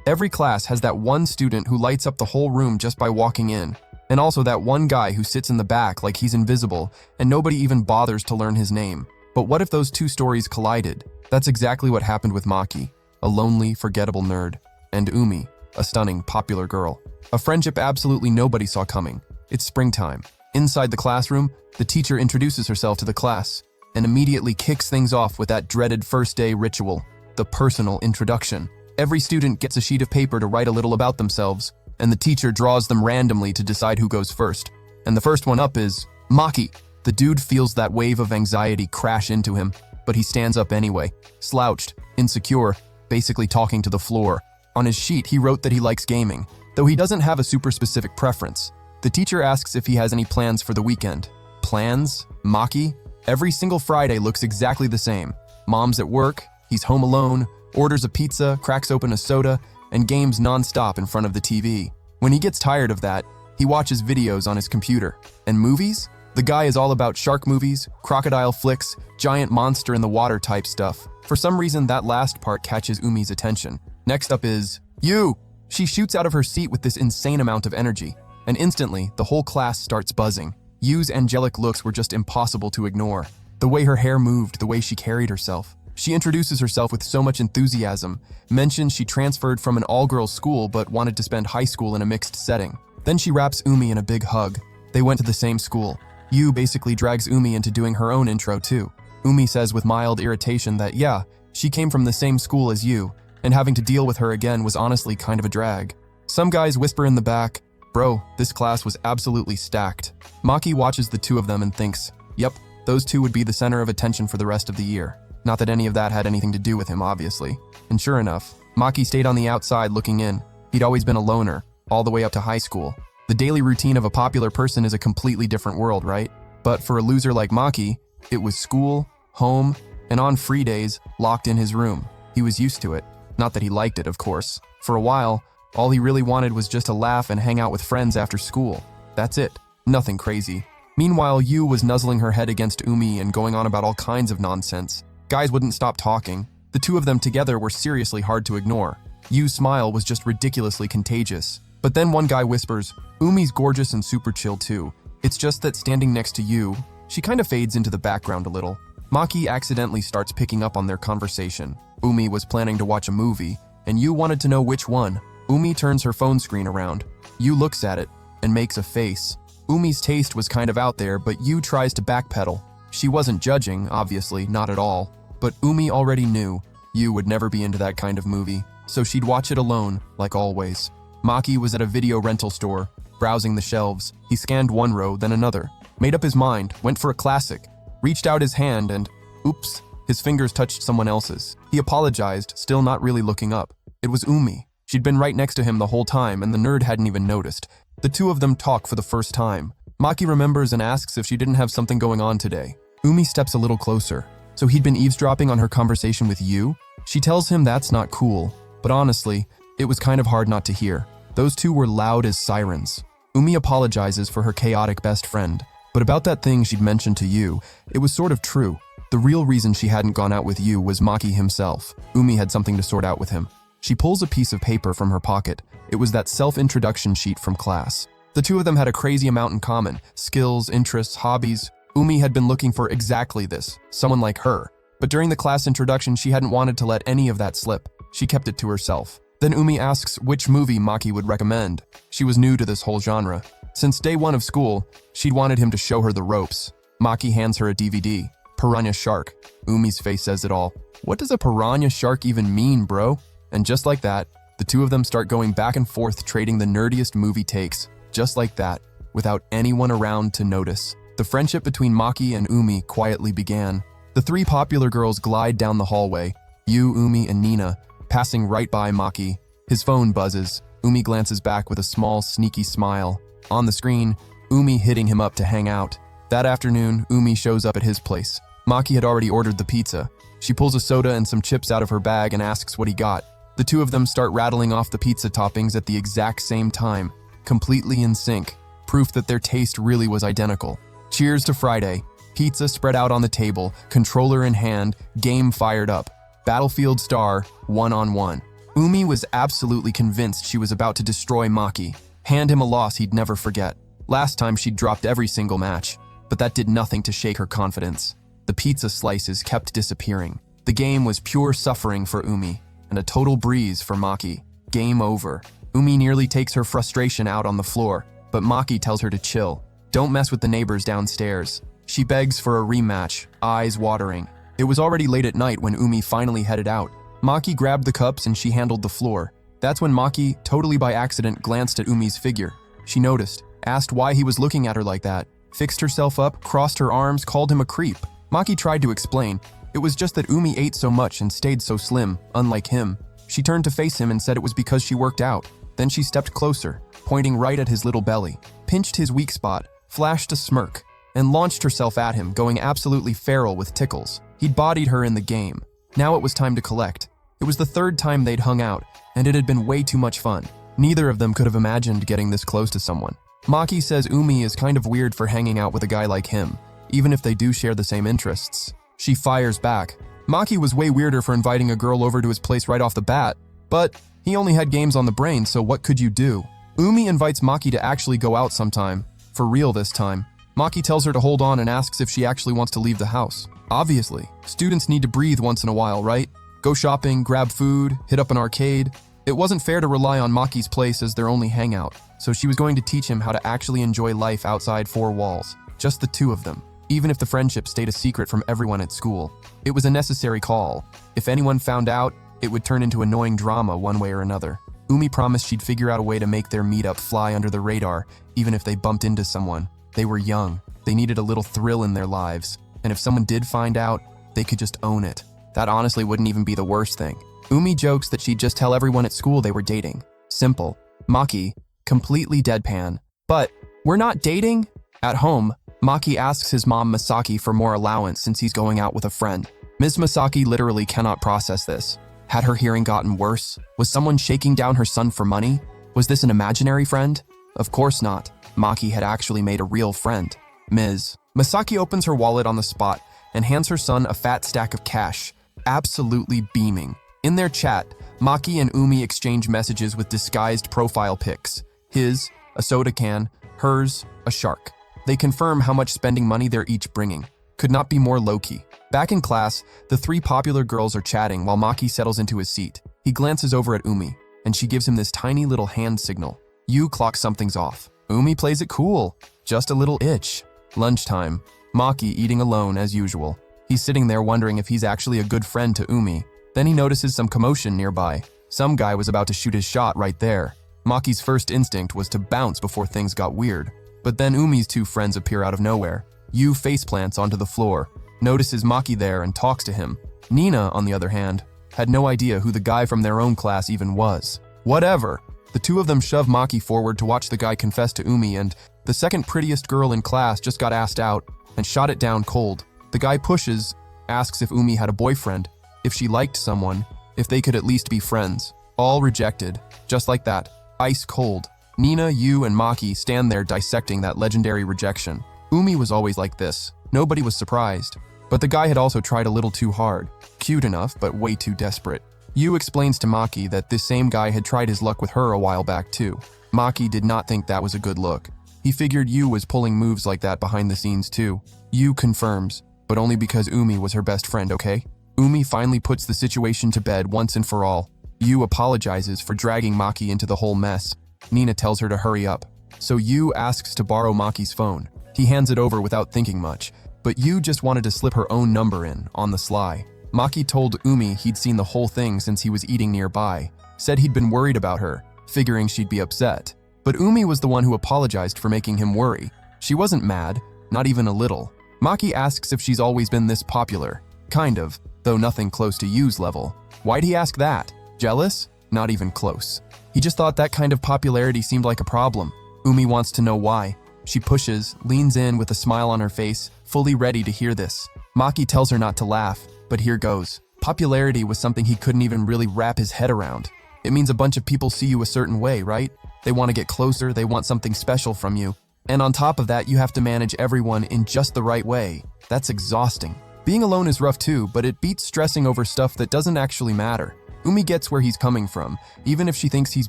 Every class has that one student who lights up the whole room just by walking in, and also that one guy who sits in the back like he's invisible and nobody even bothers to learn his name. But what if those two stories collided? That's exactly what happened with Maki, a lonely, forgettable nerd, and Umi, a stunning, popular girl. A friendship absolutely nobody saw coming. It's springtime. Inside the classroom, the teacher introduces herself to the class and immediately kicks things off with that dreaded first day ritual, the personal introduction. Every student gets a sheet of paper to write a little about themselves, and the teacher draws them randomly to decide who goes first. And the first one up is Maki. The dude feels that wave of anxiety crash into him, but he stands up anyway, slouched, insecure, basically talking to the floor. On his sheet, he wrote that he likes gaming, though he doesn't have a super specific preference. The teacher asks if he has any plans for the weekend. Plans? Maki? Every single Friday looks exactly the same. Mom's at work, he's home alone, orders a pizza, cracks open a soda, and games non-stop in front of the TV. When he gets tired of that, he watches videos on his computer. And movies? The guy is all about shark movies, crocodile flicks, giant monster in the water type stuff. For some reason, that last part catches Umi's attention. Next up is you. She shoots out of her seat with this insane amount of energy, and instantly, the whole class starts buzzing. Yu's angelic looks were just impossible to ignore. The way her hair moved, the way she carried herself. She introduces herself with so much enthusiasm, mentions she transferred from an all-girls school but wanted to spend high school in a mixed setting. Then she wraps Umi in a big hug. They went to the same school. Yu basically drags Umi into doing her own intro too. Umi says with mild irritation that yeah, she came from the same school as Yu, and having to deal with her again was honestly kind of a drag. Some guys whisper in the back, bro, this class was absolutely stacked. Maki watches the two of them and thinks, yep, those two would be the center of attention for the rest of the year. Not that any of that had anything to do with him, obviously. And sure enough, Maki stayed on the outside looking in. He'd always been a loner, all the way up to high school. The daily routine of a popular person is a completely different world, right? But for a loser like Maki, it was school, home, and on free days, locked in his room. He was used to it. Not that he liked it, of course. For a while, all he really wanted was just to laugh and hang out with friends after school. That's it. Nothing crazy. Meanwhile, Yu was nuzzling her head against Umi and going on about all kinds of nonsense. Guys wouldn't stop talking. The two of them together were seriously hard to ignore. Yu's smile was just ridiculously contagious. But then one guy whispers, Umi's gorgeous and super chill too. It's just that standing next to Yu, she kind of fades into the background a little. Maki accidentally starts picking up on their conversation. Umi was planning to watch a movie, and Yu wanted to know which one. Umi turns her phone screen around. Yu looks at it and makes a face. Umi's taste was kind of out there, but Yu tries to backpedal. She wasn't judging, obviously, not at all. But Umi already knew Yu would never be into that kind of movie, so she'd watch it alone, like always. Maki was at a video rental store, browsing the shelves. He scanned one row, then another. Made up his mind, went for a classic, reached out his hand and, oops, his fingers touched someone else's. He apologized, still not really looking up. It was Umi. She'd been right next to him the whole time, and the nerd hadn't even noticed. The two of them talk for the first time. Maki remembers and asks if she didn't have something going on today. Umi steps a little closer. So he'd been eavesdropping on her conversation with Yu? She tells him that's not cool, but honestly, it was kind of hard not to hear. Those two were loud as sirens. Umi apologizes for her chaotic best friend, but about that thing she'd mentioned to Yu, it was sort of true. The real reason she hadn't gone out with Yu was Maki himself. Umi had something to sort out with him. She pulls a piece of paper from her pocket. It was that self-introduction sheet from class. The two of them had a crazy amount in common: skills, interests, hobbies. Umi had been looking for exactly this, someone like her. But during the class introduction, she hadn't wanted to let any of that slip. She kept it to herself. Then Umi asks which movie Maki would recommend. She was new to this whole genre. Since day one of school, she'd wanted him to show her the ropes. Maki hands her a DVD. Piranha Shark. Umi's face says it all. What does a piranha shark even mean, bro? And just like that, the two of them start going back and forth trading the nerdiest movie takes. Just like that, without anyone around to notice. The friendship between Maki and Umi quietly began. The three popular girls glide down the hallway, Yu, Umi, and Nina, passing right by Maki. His phone buzzes. Umi glances back with a small, sneaky smile. On the screen, Umi hitting him up to hang out. That afternoon, Umi shows up at his place. Maki had already ordered the pizza. She pulls a soda and some chips out of her bag and asks what he got. The two of them start rattling off the pizza toppings at the exact same time, completely in sync, proof that their taste really was identical. Cheers to Friday. Pizza spread out on the table, controller in hand, game fired up. Battlefield Star, 1-on-1. Umi was absolutely convinced she was about to destroy Maki, hand him a loss he'd never forget. Last time she'd dropped every single match, but that did nothing to shake her confidence. The pizza slices kept disappearing. The game was pure suffering for Umi, and a total breeze for Maki. Game over. Umi nearly takes her frustration out on the floor, but Maki tells her to chill. Don't mess with the neighbors downstairs. She begs for a rematch, eyes watering. It was already late at night when Umi finally headed out. Maki grabbed the cups and she handled the floor. That's when Maki, totally by accident, glanced at Umi's figure. She noticed, asked why he was looking at her like that, fixed herself up, crossed her arms, called him a creep. Maki tried to explain. It was just that Umi ate so much and stayed so slim, unlike him. She turned to face him and said it was because she worked out. Then she stepped closer, pointing right at his little belly, pinched his weak spot, flashed a smirk, and launched herself at him, going absolutely feral with tickles. He'd bodied her in the game. Now it was time to collect. It was the third time they'd hung out, and it had been way too much fun. Neither of them could have imagined getting this close to someone. Maki says Umi is kind of weird for hanging out with a guy like him, even if they do share the same interests. She fires back. Maki was way weirder for inviting a girl over to his place right off the bat, but he only had games on the brain, so what could you do? Umi invites Maki to actually go out sometime, for real this time. Maki tells her to hold on and asks if she actually wants to leave the house. Obviously, students need to breathe once in a while, right? Go shopping, grab food, hit up an arcade. It wasn't fair to rely on Maki's place as their only hangout, so she was going to teach him how to actually enjoy life outside four walls, just the two of them, even if the friendship stayed a secret from everyone at school. It was a necessary call. If anyone found out, it would turn into annoying drama one way or another. Umi promised she'd figure out a way to make their meetup fly under the radar, even if they bumped into someone. They were young, they needed a little thrill in their lives, and if someone did find out, they could just own it. That honestly wouldn't even be the worst thing. Umi jokes that she'd just tell everyone at school they were dating. Simple. Maki, completely deadpan. But, we're not dating? At home, Maki asks his mom Masaki for more allowance since he's going out with a friend. Ms. Masaki literally cannot process this. Had her hearing gotten worse? Was someone shaking down her son for money? Was this an imaginary friend? Of course not. Maki had actually made a real friend. Ms. Masaki opens her wallet on the spot and hands her son a fat stack of cash, absolutely beaming. In their chat, Maki and Umi exchange messages with disguised profile pics. His, a soda can, hers, a shark. They confirm how much spending money they're each bringing. Could not be more low-key. Back in class, the three popular girls are chatting while Maki settles into his seat. He glances over at Umi, and she gives him this tiny little hand signal. You clock something's off. Umi plays it cool, just a little itch. Lunchtime. Maki eating alone as usual. He's sitting there wondering if he's actually a good friend to Umi. Then he notices some commotion nearby. Some guy was about to shoot his shot right there. Maki's first instinct was to bounce before things got weird. But then Umi's two friends appear out of nowhere. Yu faceplants onto the floor, notices Maki there and talks to him. Nina, on the other hand, had no idea who the guy from their own class even was. Whatever. The two of them shove Maki forward to watch the guy confess to Umi, and the second prettiest girl in class just got asked out and shot it down cold. The guy pushes, asks if Umi had a boyfriend, if she liked someone, if they could at least be friends. All rejected, just like that, ice cold. Nina, Yu, and Maki stand there dissecting that legendary rejection. Umi was always like this. Nobody was surprised. But the guy had also tried a little too hard. Cute enough, but way too desperate. Yu explains to Maki that this same guy had tried his luck with her a while back too. Maki did not think that was a good look. He figured Yu was pulling moves like that behind the scenes too. Yu confirms, but only because Umi was her best friend, okay? Umi finally puts the situation to bed once and for all. Yu apologizes for dragging Maki into the whole mess. Nina tells her to hurry up. So Yu asks to borrow Maki's phone. He hands it over without thinking much, but Yu just wanted to slip her own number in, on the sly. Maki told Umi he'd seen the whole thing since he was eating nearby, said he'd been worried about her, figuring she'd be upset. But Umi was the one who apologized for making him worry. She wasn't mad, not even a little. Maki asks if she's always been this popular. Kind of, though nothing close to Yu's level. Why'd he ask that? Jealous? Not even close. He just thought that kind of popularity seemed like a problem. Umi wants to know why. She pushes, leans in with a smile on her face, fully ready to hear this. Maki tells her not to laugh, but here goes. Popularity was something he couldn't even really wrap his head around. It means a bunch of people see you a certain way, right? They want to get closer, they want something special from you. And on top of that, you have to manage everyone in just the right way. That's exhausting. Being alone is rough too, but it beats stressing over stuff that doesn't actually matter. Umi gets where he's coming from, even if she thinks he's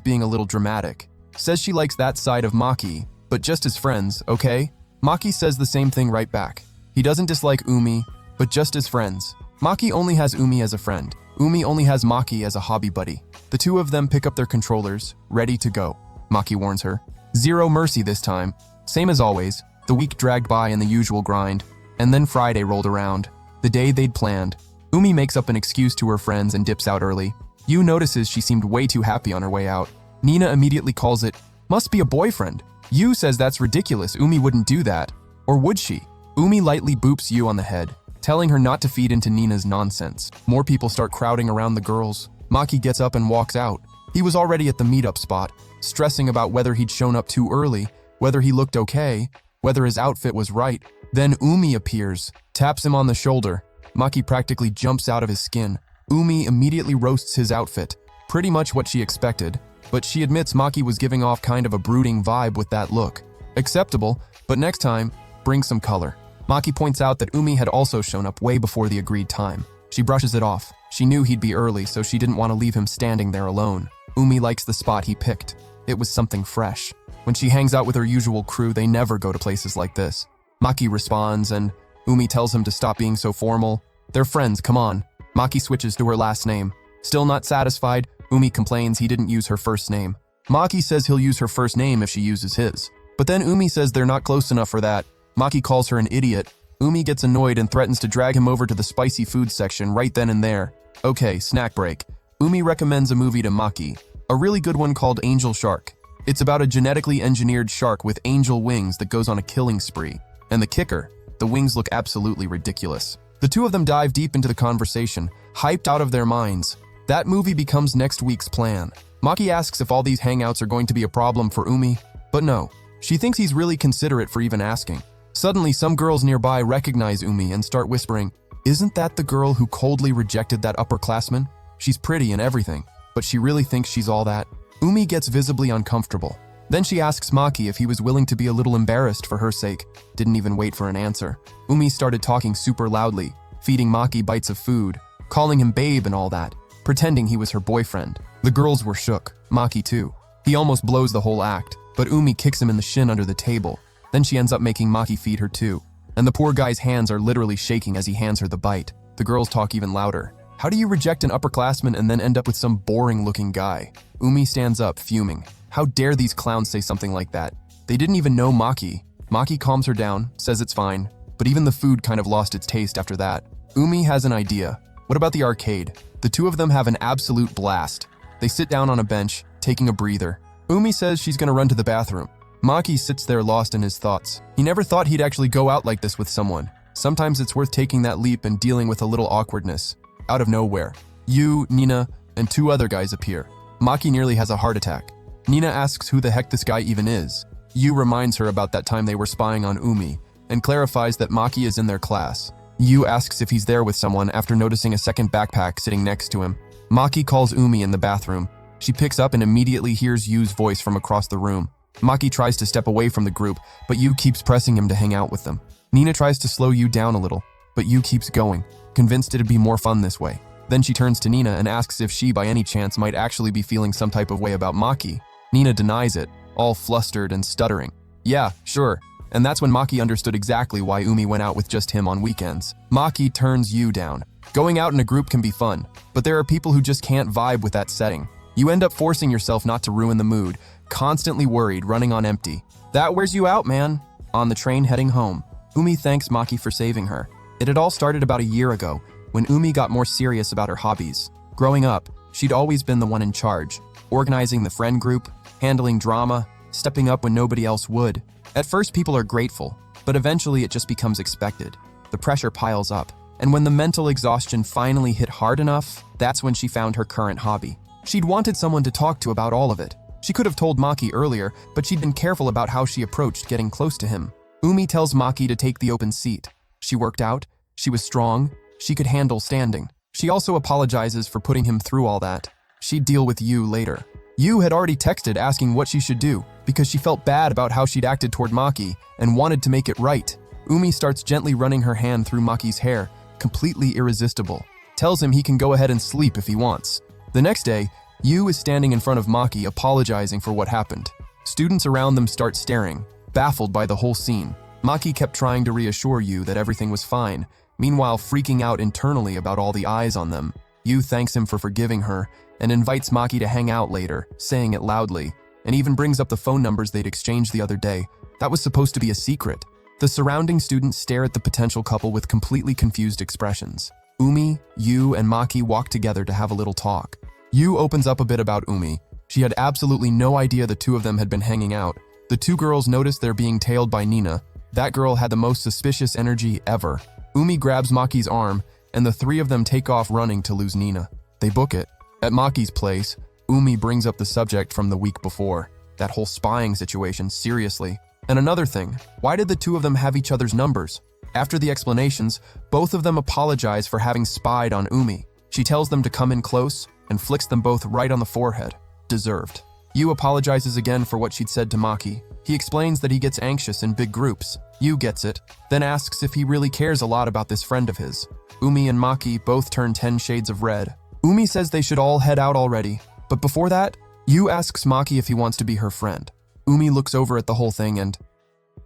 being a little dramatic. Says she likes that side of Maki, but just as friends, okay? Maki says the same thing right back. He doesn't dislike Umi, but just as friends. Maki only has Umi as a friend. Umi only has Maki as a hobby buddy. The two of them pick up their controllers, ready to go. Maki warns her. Zero mercy this time. Same as always, the week dragged by in the usual grind, and then Friday rolled around, the day they'd planned. Umi makes up an excuse to her friends and dips out early. Yu notices she seemed way too happy on her way out. Nina immediately calls it, must be a boyfriend. Yu says that's ridiculous, Umi wouldn't do that. Or would she? Umi lightly boops Yu on the head, telling her not to feed into Nina's nonsense. More people start crowding around the girls. Maki gets up and walks out. He was already at the meetup spot, stressing about whether he'd shown up too early, whether he looked okay, whether his outfit was right. Then Umi appears, taps him on the shoulder. Maki practically jumps out of his skin. Umi immediately roasts his outfit, pretty much what she expected, but she admits Maki was giving off kind of a brooding vibe with that look. Acceptable, but next time, bring some color. Maki points out that Umi had also shown up way before the agreed time. She brushes it off. She knew he'd be early, so she didn't want to leave him standing there alone. Umi likes the spot he picked. It was something fresh. When she hangs out with her usual crew, they never go to places like this. Maki responds, and Umi tells him to stop being so formal. They're friends, come on. Maki switches to her last name. Still not satisfied, Umi complains he didn't use her first name. Maki says he'll use her first name if she uses his. But then Umi says they're not close enough for that. Maki calls her an idiot. Umi gets annoyed and threatens to drag him over to the spicy food section right then and there. Okay, snack break. Umi recommends a movie to Maki. A really good one called Angel Shark. It's about a genetically engineered shark with angel wings that goes on a killing spree. And the kicker, the wings look absolutely ridiculous. The two of them dive deep into the conversation, hyped out of their minds. That movie becomes next week's plan. Maki asks if all these hangouts are going to be a problem for Umi, but no. She thinks he's really considerate for even asking. Suddenly, some girls nearby recognize Umi and start whispering, isn't that the girl who coldly rejected that upperclassman? She's pretty and everything, but she really thinks she's all that. Umi gets visibly uncomfortable. Then she asks Maki if he was willing to be a little embarrassed for her sake. Didn't even wait for an answer. Umi started talking super loudly, feeding Maki bites of food, calling him babe and all that, pretending he was her boyfriend. The girls were shook, Maki too. He almost blows the whole act, but Umi kicks him in the shin under the table. Then she ends up making Maki feed her too. And the poor guy's hands are literally shaking as he hands her the bite. The girls talk even louder. How do you reject an upperclassman and then end up with some boring-looking guy? Umi stands up, fuming. How dare these clowns say something like that? They didn't even know Maki. Maki calms her down, says it's fine, but even the food kind of lost its taste after that. Umi has an idea. What about the arcade? The two of them have an absolute blast. They sit down on a bench, taking a breather. Umi says she's gonna run to the bathroom. Maki sits there lost in his thoughts. He never thought he'd actually go out like this with someone. Sometimes it's worth taking that leap and dealing with a little awkwardness. Out of nowhere, Yu, Nina, and two other guys appear. Maki nearly has a heart attack. Nina asks who the heck this guy even is. Yu reminds her about that time they were spying on Umi, and clarifies that Maki is in their class. Yu asks if he's there with someone after noticing a second backpack sitting next to him. Maki calls Umi in the bathroom. She picks up and immediately hears Yu's voice from across the room. Maki tries to step away from the group, but Yu keeps pressing him to hang out with them. Nina tries to slow Yu down a little, but Yu keeps going, convinced it'd be more fun this way. Then she turns to Nina and asks if she by any chance might actually be feeling some type of way about Maki. Nina denies it, all flustered and stuttering. Yeah, sure. And that's when Maki understood exactly why Umi went out with just him on weekends. Maki turns Yu down. Going out in a group can be fun, but there are people who just can't vibe with that setting. You end up forcing yourself not to ruin the mood, constantly worried, running on empty. That wears you out, man. On the train heading home, Umi thanks Maki for saving her. It had all started about a year ago, when Umi got more serious about her hobbies. Growing up, she'd always been the one in charge, organizing the friend group, handling drama, stepping up when nobody else would. At first, people are grateful, but eventually it just becomes expected. The pressure piles up, and when the mental exhaustion finally hit hard enough, that's when she found her current hobby. She'd wanted someone to talk to about all of it. She could have told Maki earlier, but she'd been careful about how she approached getting close to him. Umi tells Maki to take the open seat. She worked out, she was strong, she could handle standing. She also apologizes for putting him through all that. She'd deal with Yu later. Yu had already texted asking what she should do, because she felt bad about how she'd acted toward Maki and wanted to make it right. Umi starts gently running her hand through Maki's hair, completely irresistible. Tells him he can go ahead and sleep if he wants. The next day, Yu is standing in front of Maki apologizing for what happened. Students around them start staring, baffled by the whole scene. Maki kept trying to reassure Yu that everything was fine, meanwhile freaking out internally about all the eyes on them. Yu thanks him for forgiving her and invites Maki to hang out later, saying it loudly, and even brings up the phone numbers they'd exchanged the other day. That was supposed to be a secret. The surrounding students stare at the potential couple with completely confused expressions. Umi, Yu, and Maki walk together to have a little talk. Yu opens up a bit about Umi. She had absolutely no idea the two of them had been hanging out. The two girls noticed they're being tailed by Nina. That girl had the most suspicious energy ever. Umi grabs Maki's arm, and the three of them take off running to lose Nina. They book it. At Maki's place, Umi brings up the subject from the week before. That whole spying situation, seriously. And another thing, why did the two of them have each other's numbers? After the explanations, both of them apologize for having spied on Umi. She tells them to come in close and flicks them both right on the forehead. Deserved. Yu apologizes again for what she'd said to Maki. He explains that he gets anxious in big groups. Yu gets it, then asks if he really cares a lot about this friend of his. Umi and Maki both turn 10 shades of red. Umi says they should all head out already, but before that, Yu asks Maki if he wants to be her friend. Umi looks over at the whole thing and...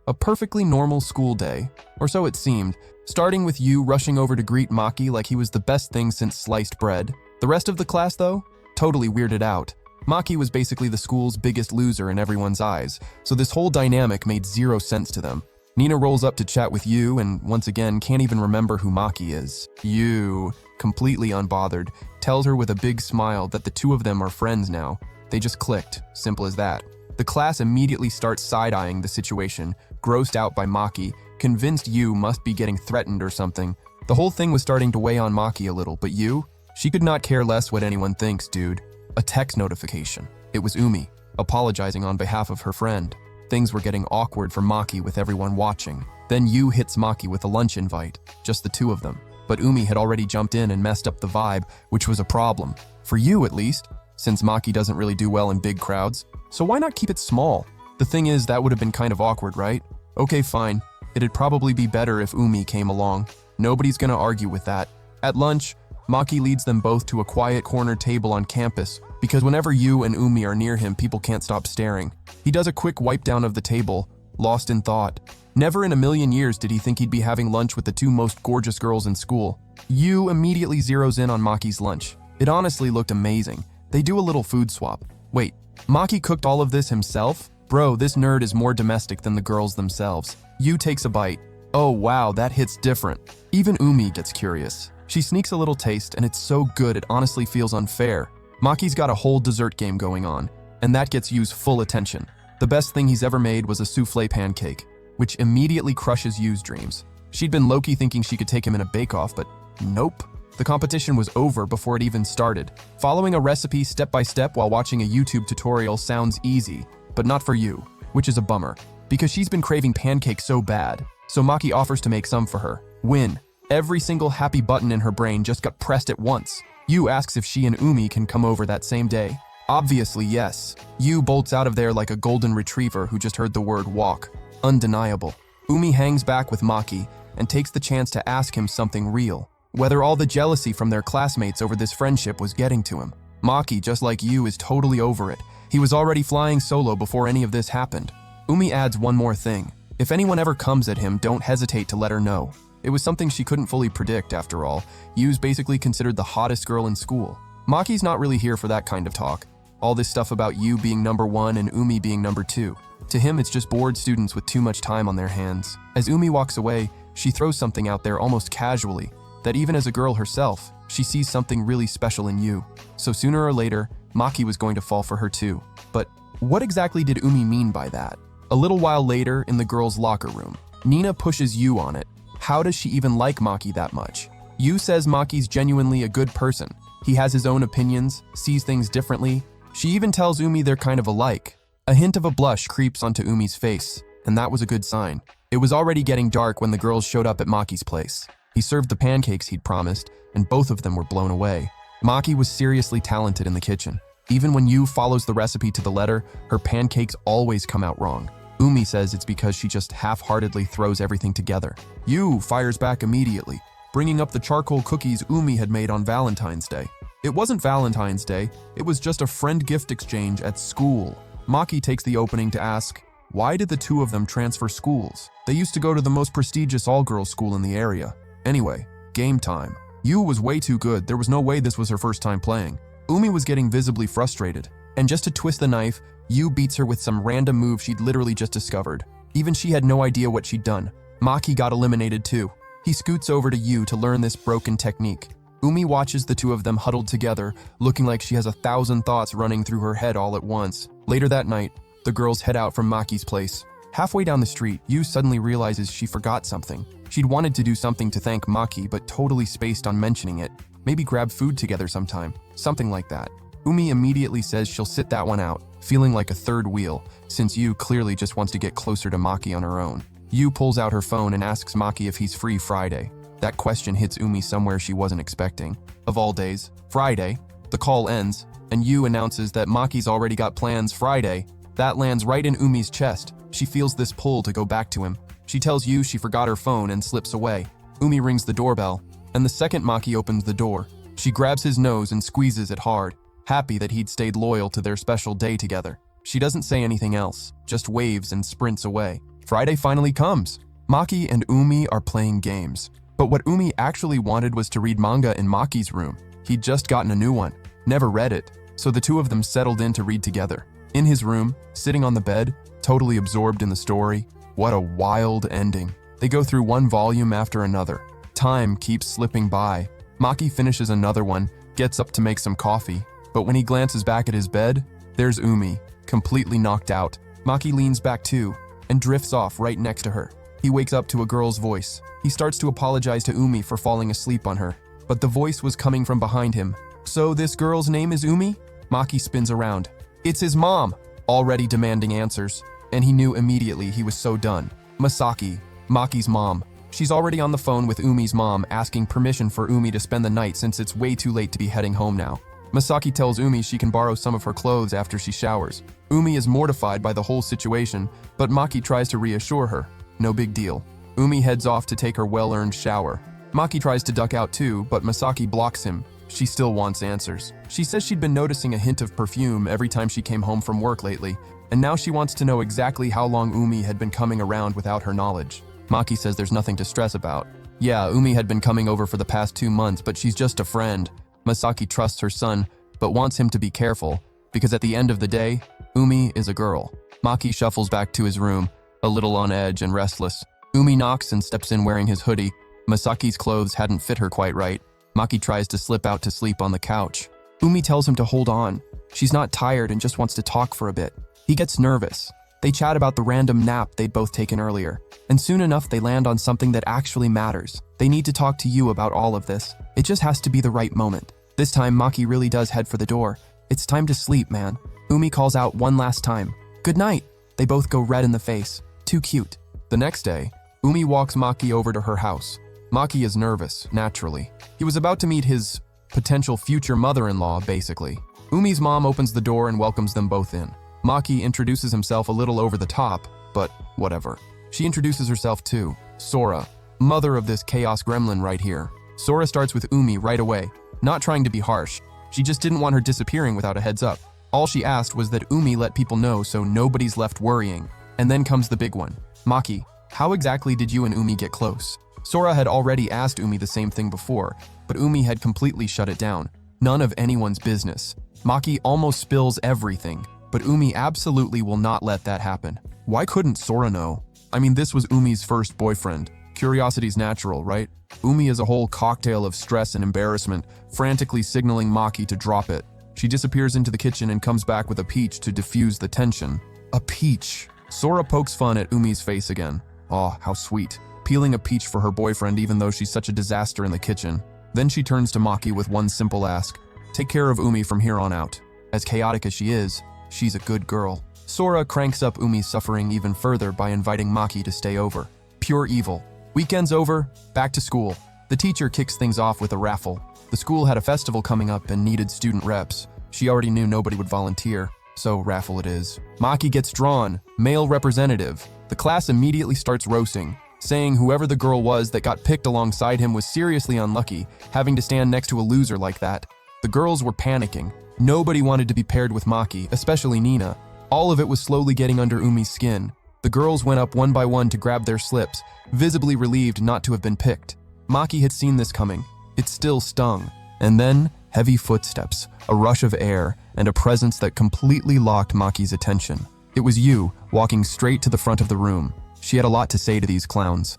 A perfectly normal school day, or so it seemed, starting with Yu rushing over to greet Maki like he was the best thing since sliced bread. The rest of the class, though, totally weirded out. Maki was basically the school's biggest loser in everyone's eyes, so this whole dynamic made zero sense to them. Nina rolls up to chat with Yu and, once again, can't even remember who Maki is. Yu, completely unbothered, tells her with a big smile that the two of them are friends now. They just clicked, simple as that. The class immediately starts side-eyeing the situation, grossed out by Maki, convinced Yu must be getting threatened or something. The whole thing was starting to weigh on Maki a little, but Yu? She could not care less what anyone thinks, dude. A text notification. It was Umi, apologizing on behalf of her friend. Things were getting awkward for Maki with everyone watching. Then Yu hits Maki with a lunch invite, just the two of them. But Umi had already jumped in and messed up the vibe, which was a problem. For Yu, at least, since Maki doesn't really do well in big crowds. So why not keep it small? The thing is, that would have been kind of awkward, right? Okay, fine. It'd probably be better if Umi came along. Nobody's gonna argue with that. At lunch, Maki leads them both to a quiet corner table on campus, because whenever Yu and Umi are near him, people can't stop staring. He does a quick wipe down of the table, lost in thought. Never in a million years did he think he'd be having lunch with the two most gorgeous girls in school. Yu immediately zeroes in on Maki's lunch. It honestly looked amazing. They do a little food swap. Wait, Maki cooked all of this himself? Bro, this nerd is more domestic than the girls themselves. Yu takes a bite. Oh wow, that hits different. Even Umi gets curious. She sneaks a little taste and it's so good it honestly feels unfair. Maki's got a whole dessert game going on, and that gets Yu's full attention. The best thing he's ever made was a souffle pancake, which immediately crushes Yu's dreams. She'd been low-key thinking she could take him in a bake-off, but nope. The competition was over before it even started. Following a recipe step by step while watching a YouTube tutorial sounds easy, but not for Yu, which is a bummer, because she's been craving pancakes so bad. So Maki offers to make some for her. Win. Every single happy button in her brain just got pressed at once. Yu asks if she and Umi can come over that same day. Obviously, yes. Yu bolts out of there like a golden retriever who just heard the word walk. Undeniable. Umi hangs back with Maki and takes the chance to ask him something real. Whether all the jealousy from their classmates over this friendship was getting to him. Maki, just like Yu, is totally over it. He was already flying solo before any of this happened. Umi adds one more thing. If anyone ever comes at him, don't hesitate to let her know. It was something she couldn't fully predict, after all. Yu's basically considered the hottest girl in school. Maki's not really here for that kind of talk. All this stuff about Yu being number 1 and Umi being number 2. To him, it's just bored students with too much time on their hands. As Umi walks away, she throws something out there almost casually, that even as a girl herself, she sees something really special in Yu. So sooner or later, Maki was going to fall for her too. But what exactly did Umi mean by that? A little while later, in the girls' locker room, Nina pushes Yu on it. How does she even like Maki that much? Yu says Maki's genuinely a good person. He has his own opinions, sees things differently. She even tells Umi they're kind of alike. A hint of a blush creeps onto Umi's face, and that was a good sign. It was already getting dark when the girls showed up at Maki's place. He served the pancakes he'd promised, and both of them were blown away. Maki was seriously talented in the kitchen. Even when Yu follows the recipe to the letter, her pancakes always come out wrong. Umi says it's because she just half-heartedly throws everything together. Yu fires back immediately, bringing up the charcoal cookies Umi had made on Valentine's Day. It wasn't Valentine's Day, it was just a friend gift exchange at school. Maki takes the opening to ask, why did the two of them transfer schools? They used to go to the most prestigious all-girls school in the area. Anyway, game time. Yu was way too good, there was no way this was her first time playing. Umi was getting visibly frustrated, and just to twist the knife, Yu beats her with some random move she'd literally just discovered. Even she had no idea what she'd done. Maki got eliminated too. He scoots over to Yu to learn this broken technique. Umi watches the two of them huddled together, looking like she has 1,000 thoughts running through her head all at once. Later that night, the girls head out from Maki's place. Halfway down the street, Yu suddenly realizes she forgot something. She'd wanted to do something to thank Maki, but totally spaced on mentioning it. Maybe grab food together sometime. Something like that. Umi immediately says she'll sit that one out, feeling like a third wheel, since Yu clearly just wants to get closer to Maki on her own. Yu pulls out her phone and asks Maki if he's free Friday. That question hits Umi somewhere she wasn't expecting. Of all days, Friday. The call ends, and Yu announces that Maki's already got plans Friday. That lands right in Umi's chest. She feels this pull to go back to him. She tells Yu she forgot her phone and slips away. Umi rings the doorbell, and the second Maki opens the door, she grabs his nose and squeezes it hard, happy that he'd stayed loyal to their special day together. She doesn't say anything else, just waves and sprints away. Friday finally comes. Maki and Umi are playing games. But what Umi actually wanted was to read manga in Maki's room. He'd just gotten a new one, never read it, so the two of them settled in to read together. In his room, sitting on the bed, totally absorbed in the story. What a wild ending. They go through one volume after another. Time keeps slipping by. Maki finishes another one, gets up to make some coffee, but when he glances back at his bed, there's Umi, completely knocked out. Maki leans back too, and drifts off right next to her. He wakes up to a girl's voice. He starts to apologize to Umi for falling asleep on her, but the voice was coming from behind him. So this girl's name is Umi? Maki spins around. It's his mom, already demanding answers, and he knew immediately he was so done. Masaki, Maki's mom. She's already on the phone with Umi's mom, asking permission for Umi to spend the night since it's way too late to be heading home now. Masaki tells Umi she can borrow some of her clothes after she showers. Umi is mortified by the whole situation, but Maki tries to reassure her. No big deal. Umi heads off to take her well-earned shower. Maki tries to duck out too, but Masaki blocks him. She still wants answers. She says she'd been noticing a hint of perfume every time she came home from work lately, and now she wants to know exactly how long Umi had been coming around without her knowledge. Maki says there's nothing to stress about. Yeah, Umi had been coming over for the past 2 months, but she's just a friend. Masaki trusts her son, but wants him to be careful, because at the end of the day, Umi is a girl. Maki shuffles back to his room, a little on edge and restless. Umi knocks and steps in wearing his hoodie. Masaki's clothes hadn't fit her quite right. Maki tries to slip out to sleep on the couch. Umi tells him to hold on. She's not tired and just wants to talk for a bit. He gets nervous. They chat about the random nap they'd both taken earlier, and soon enough they land on something that actually matters. They need to talk to you about all of this. It just has to be the right moment. This time, Maki really does head for the door. It's time to sleep, man. Umi calls out one last time. Good night. They both go red in the face. Too cute. The next day, Umi walks Maki over to her house. Maki is nervous, naturally. He was about to meet his potential future mother-in-law, basically. Umi's mom opens the door and welcomes them both in. Maki introduces himself a little over the top, but whatever. She introduces herself too. Sora, mother of this chaos gremlin right here. Sora starts with Umi right away, not trying to be harsh. She just didn't want her disappearing without a heads up. All she asked was that Umi let people know so nobody's left worrying. And then comes the big one. Maki, how exactly did you and Umi get close? Sora had already asked Umi the same thing before, but Umi had completely shut it down. None of anyone's business. Maki almost spills everything, but Umi absolutely will not let that happen. Why couldn't Sora know? I mean, this was Umi's first boyfriend. Curiosity's natural, right? Umi is a whole cocktail of stress and embarrassment, frantically signaling Maki to drop it. She disappears into the kitchen and comes back with a peach to diffuse the tension. A peach. Sora pokes fun at Umi's face again. Aw, how sweet. Peeling a peach for her boyfriend even though she's such a disaster in the kitchen. Then she turns to Maki with one simple ask. Take care of Umi from here on out. As chaotic as she is, she's a good girl. Sora cranks up Umi's suffering even further by inviting Maki to stay over. Pure evil. Weekend's over, back to school. The teacher kicks things off with a raffle. The school had a festival coming up and needed student reps. She already knew nobody would volunteer, so raffle it is. Maki gets drawn, male representative. The class immediately starts roasting, saying whoever the girl was that got picked alongside him was seriously unlucky, having to stand next to a loser like that. The girls were panicking. Nobody wanted to be paired with Maki, especially Nina. All of it was slowly getting under Umi's skin. The girls went up one by one to grab their slips, visibly relieved not to have been picked. Maki had seen this coming. It still stung. And then, heavy footsteps, a rush of air, and a presence that completely locked Maki's attention. It was you, walking straight to the front of the room. She had a lot to say to these clowns.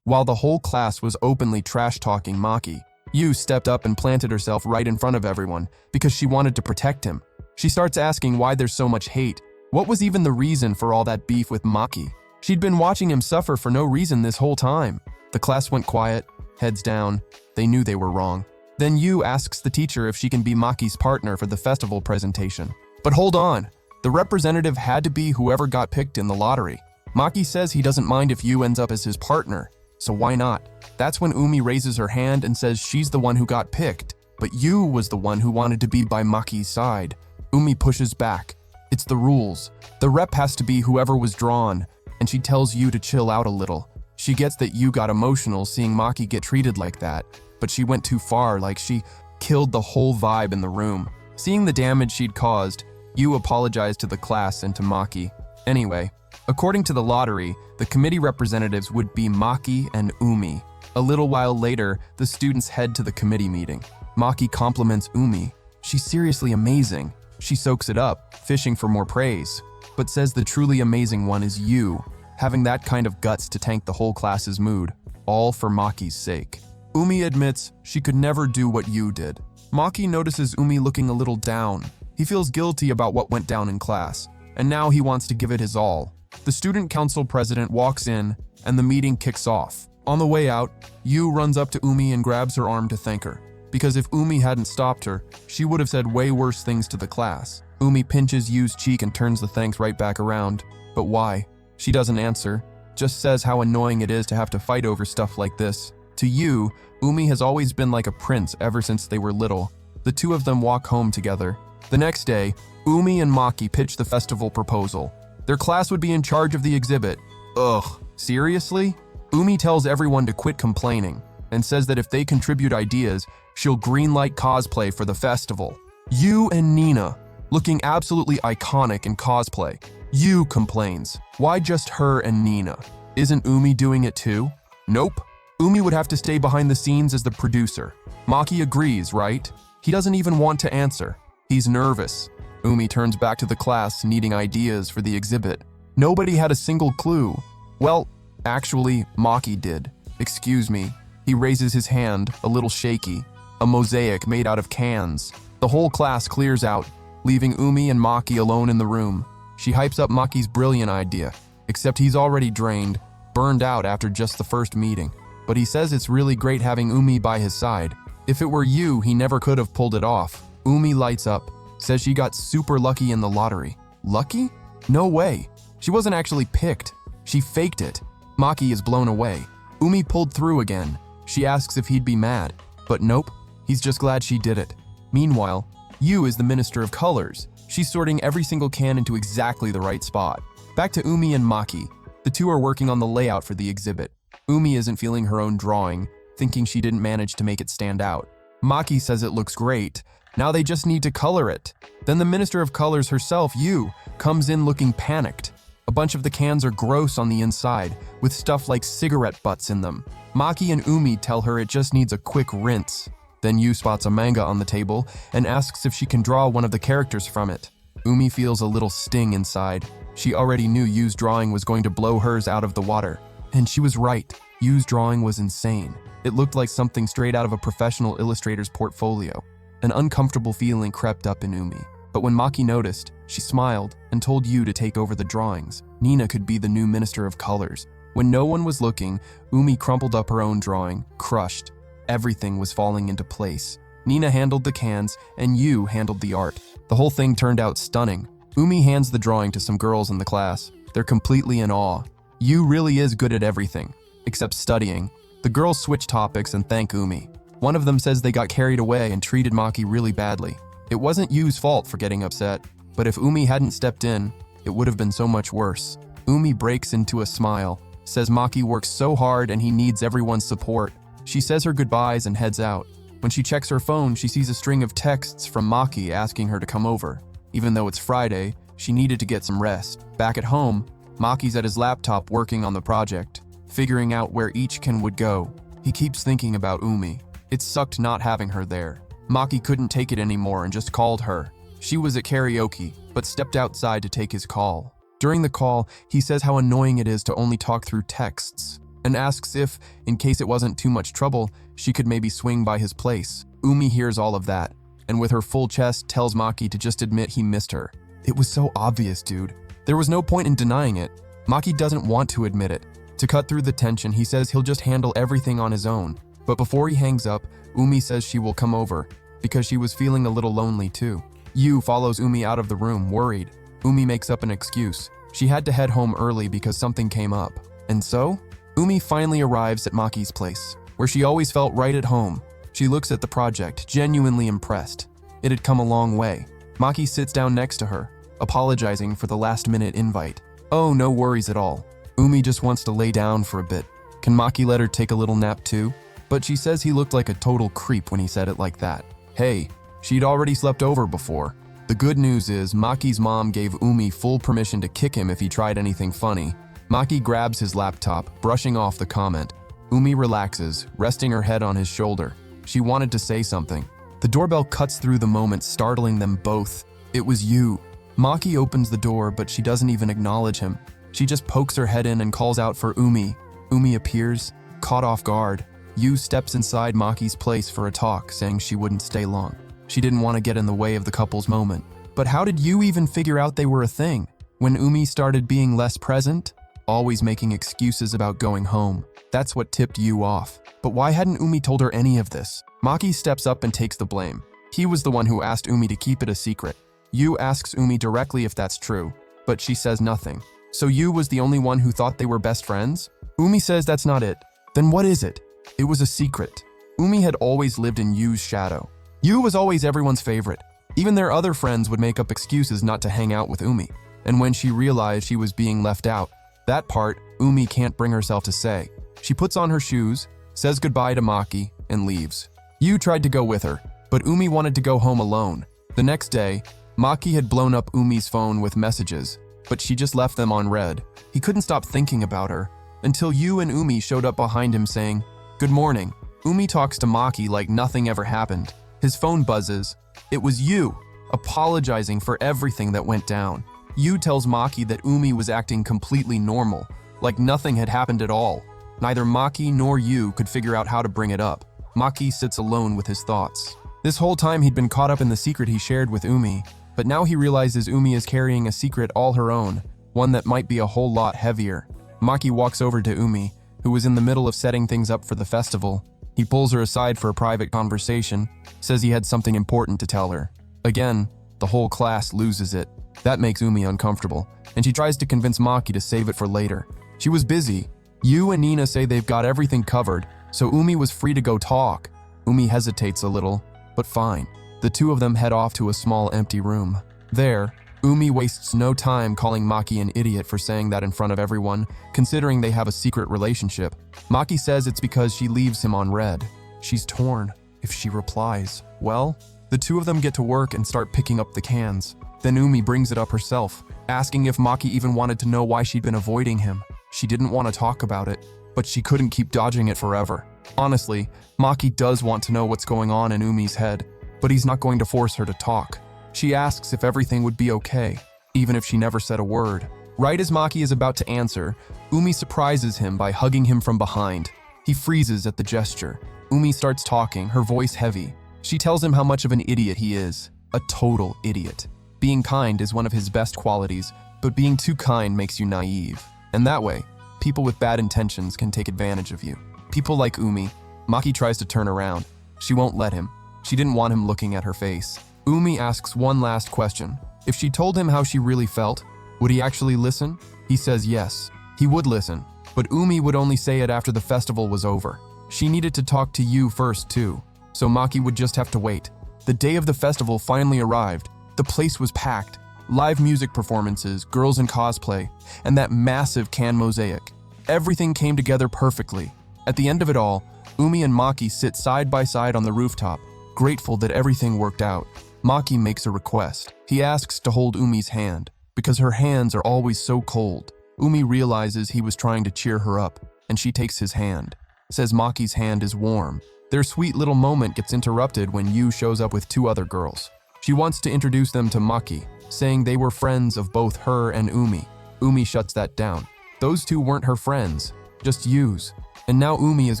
While the whole class was openly trash-talking Maki, Yu stepped up and planted herself right in front of everyone because she wanted to protect him. She starts asking why there's so much hate. What was even the reason for all that beef with Maki? She'd been watching him suffer for no reason this whole time. The class went quiet, heads down. They knew they were wrong. Then Yu asks the teacher if she can be Maki's partner for the festival presentation. But hold on, the representative had to be whoever got picked in the lottery. Maki says he doesn't mind if Yu ends up as his partner, so why not? That's when Umi raises her hand and says she's the one who got picked, but Yu was the one who wanted to be by Maki's side. Umi pushes back. It's the rules. The rep has to be whoever was drawn, and she tells Yu to chill out a little. She gets that Yu got emotional seeing Maki get treated like that, but she went too far, like she killed the whole vibe in the room. Seeing the damage she'd caused, Yu apologized to the class and to Maki. Anyway, according to the lottery, the committee representatives would be Maki and Umi. A little while later, the students head to the committee meeting. Maki compliments Umi. She's seriously amazing. She soaks it up, fishing for more praise, but says the truly amazing one is Yu, having that kind of guts to tank the whole class's mood, all for Maki's sake. Umi admits she could never do what Yu did. Maki notices Umi looking a little down. He feels guilty about what went down in class, and now he wants to give it his all. The student council president walks in, and the meeting kicks off. On the way out, Yu runs up to Umi and grabs her arm to thank her, because if Umi hadn't stopped her, she would have said way worse things to the class. Umi pinches Yu's cheek and turns the thanks right back around. But why? She doesn't answer, just says how annoying it is to have to fight over stuff like this. To Yu, Umi has always been like a prince ever since they were little. The two of them walk home together. The next day, Umi and Maki pitch the festival proposal. Their class would be in charge of the exhibit. Ugh, seriously? Umi tells everyone to quit complaining and says that if they contribute ideas, she'll greenlight cosplay for the festival. Yu and Nina, looking absolutely iconic in cosplay. Yu complains, why just her and Nina? Isn't Umi doing it too? Nope. Umi would have to stay behind the scenes as the producer. Maki agrees, right? He doesn't even want to answer. He's nervous. Umi turns back to the class needing ideas for the exhibit. Nobody had a single clue. Well, actually, Maki did. Excuse me. He raises his hand, a little shaky. A mosaic made out of cans. The whole class clears out, leaving Umi and Maki alone in the room. She hypes up Maki's brilliant idea, except he's already drained, burned out after just the first meeting. But he says it's really great having Umi by his side. If it were Yu, he never could have pulled it off. Umi lights up, says she got super lucky in the lottery. Lucky? No way. She wasn't actually picked. She faked it. Maki is blown away. Umi pulled through again. She asks if he'd be mad, but nope. He's just glad she did it. Meanwhile, Yu is the Minister of Colors. She's sorting every single can into exactly the right spot. Back to Umi and Maki. The two are working on the layout for the exhibit. Umi isn't feeling her own drawing, thinking she didn't manage to make it stand out. Maki says it looks great. Now they just need to color it. Then the Minister of Colors herself, Yu, comes in looking panicked. A bunch of the cans are gross on the inside, with stuff like cigarette butts in them. Maki and Umi tell her it just needs a quick rinse. Then Yu spots a manga on the table and asks if she can draw one of the characters from it. Umi feels a little sting inside. She already knew Yu's drawing was going to blow hers out of the water. And she was right. Yu's drawing was insane. It looked like something straight out of a professional illustrator's portfolio. An uncomfortable feeling crept up in Umi. But when Maki noticed, she smiled and told Yu to take over the drawings. Nina could be the new Minister of Colors. When no one was looking, Umi crumpled up her own drawing, crushed. Everything was falling into place. Nina handled the cans, and Yu handled the art. The whole thing turned out stunning. Umi hands the drawing to some girls in the class. They're completely in awe. Yu really is good at everything, except studying. The girls switch topics and thank Umi. One of them says they got carried away and treated Maki really badly. It wasn't Yu's fault for getting upset, but if Umi hadn't stepped in, it would have been so much worse. Umi breaks into a smile, says Maki works so hard and he needs everyone's support. She says her goodbyes and heads out. When she checks her phone, she sees a string of texts from Maki asking her to come over. Even though it's Friday, she needed to get some rest. Back at home, Maki's at his laptop working on the project, figuring out where each kin would go. He keeps thinking about Umi. It sucked not having her there. Maki couldn't take it anymore and just called her. She was at karaoke, but stepped outside to take his call. During the call, he says how annoying it is to only talk through texts, and asks if, in case it wasn't too much trouble, she could maybe swing by his place. Umi hears all of that, and with her full chest tells Maki to just admit he missed her. It was so obvious, dude. There was no point in denying it. Maki doesn't want to admit it. To cut through the tension, he says he'll just handle everything on his own. But before he hangs up, Umi says she will come over, because she was feeling a little lonely too. Yu follows Umi out of the room, worried. Umi makes up an excuse. She had to head home early because something came up. And so, Umi finally arrives at Maki's place, where she always felt right at home. She looks at the project, genuinely impressed. It had come a long way. Maki sits down next to her, apologizing for the last-minute invite. Oh, no worries at all. Umi just wants to lay down for a bit. Can Maki let her take a little nap too? But she says he looked like a total creep when he said it like that. Hey, she'd already slept over before. The good news is Maki's mom gave Umi full permission to kick him if he tried anything funny. Maki grabs his laptop, brushing off the comment. Umi relaxes, resting her head on his shoulder. She wanted to say something. The doorbell cuts through the moment, startling them both. It was Yu. Maki opens the door, but she doesn't even acknowledge him. She just pokes her head in and calls out for Umi. Umi appears, caught off guard. Yu steps inside Maki's place for a talk, saying she wouldn't stay long. She didn't want to get in the way of the couple's moment. But how did Yu even figure out they were a thing? When Umi started being less present, always making excuses about going home. That's what tipped Yu off. But why hadn't Umi told her any of this? Maki steps up and takes the blame. He was the one who asked Umi to keep it a secret. Yu asks Umi directly if that's true, but she says nothing. So Yu was the only one who thought they were best friends? Umi says that's not it. Then what is it? It was a secret. Umi had always lived in Yu's shadow. Yu was always everyone's favorite. Even their other friends would make up excuses not to hang out with Umi. And when she realized she was being left out, that part Umi can't bring herself to say. She puts on her shoes, says goodbye to Maki, and leaves. Yu tried to go with her, but Umi wanted to go home alone. The next day, Maki had blown up Umi's phone with messages, but she just left them on read. He couldn't stop thinking about her, until Yu and Umi showed up behind him saying, "Good morning." Umi talks to Maki like nothing ever happened. His phone buzzes. It was Yu, apologizing for everything that went down. Yu tells Maki that Umi was acting completely normal, like nothing had happened at all. Neither Maki nor Yu could figure out how to bring it up. Maki sits alone with his thoughts. This whole time he'd been caught up in the secret he shared with Umi, but now he realizes Umi is carrying a secret all her own, one that might be a whole lot heavier. Maki walks over to Umi, who was in the middle of setting things up for the festival. He pulls her aside for a private conversation, says he had something important to tell her. Again, the whole class loses it. That makes Umi uncomfortable, and she tries to convince Maki to save it for later. She was busy. Yu and Nina say they've got everything covered, so Umi was free to go talk. Umi hesitates a little, but fine. The two of them head off to a small empty room. There, Umi wastes no time calling Maki an idiot for saying that in front of everyone, considering they have a secret relationship. Maki says it's because she leaves him on read. She's torn. If she replies, well, the two of them get to work and start picking up the cans. Then Umi brings it up herself, asking if Maki even wanted to know why she'd been avoiding him. She didn't want to talk about it, but she couldn't keep dodging it forever. Honestly, Maki does want to know what's going on in Umi's head, but he's not going to force her to talk. She asks if everything would be okay, even if she never said a word. Right as Maki is about to answer, Umi surprises him by hugging him from behind. He freezes at the gesture. Umi starts talking, her voice heavy. She tells him how much of an idiot he is. A total idiot. Being kind is one of his best qualities, but being too kind makes you naive. And that way, people with bad intentions can take advantage of you. People like Umi. Maki tries to turn around. She won't let him. She didn't want him looking at her face. Umi asks one last question. If she told him how she really felt, would he actually listen? He says yes. He would listen, but Umi would only say it after the festival was over. She needed to talk to Yu first too, so Maki would just have to wait. The day of the festival finally arrived. The place was packed. Live music performances, girls in cosplay, and that massive can mosaic. Everything came together perfectly. At the end of it all, Umi and Maki sit side by side on the rooftop, grateful that everything worked out. Maki makes a request. He asks to hold Umi's hand, because her hands are always so cold. Umi realizes he was trying to cheer her up, and she takes his hand. Says Maki's hand is warm. Their sweet little moment gets interrupted when Yu shows up with two other girls. She wants to introduce them to Maki, saying they were friends of both her and Umi. Umi shuts that down. Those two weren't her friends, just Yu's. And now Umi is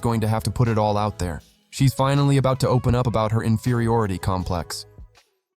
going to have to put it all out there. She's finally about to open up about her inferiority complex.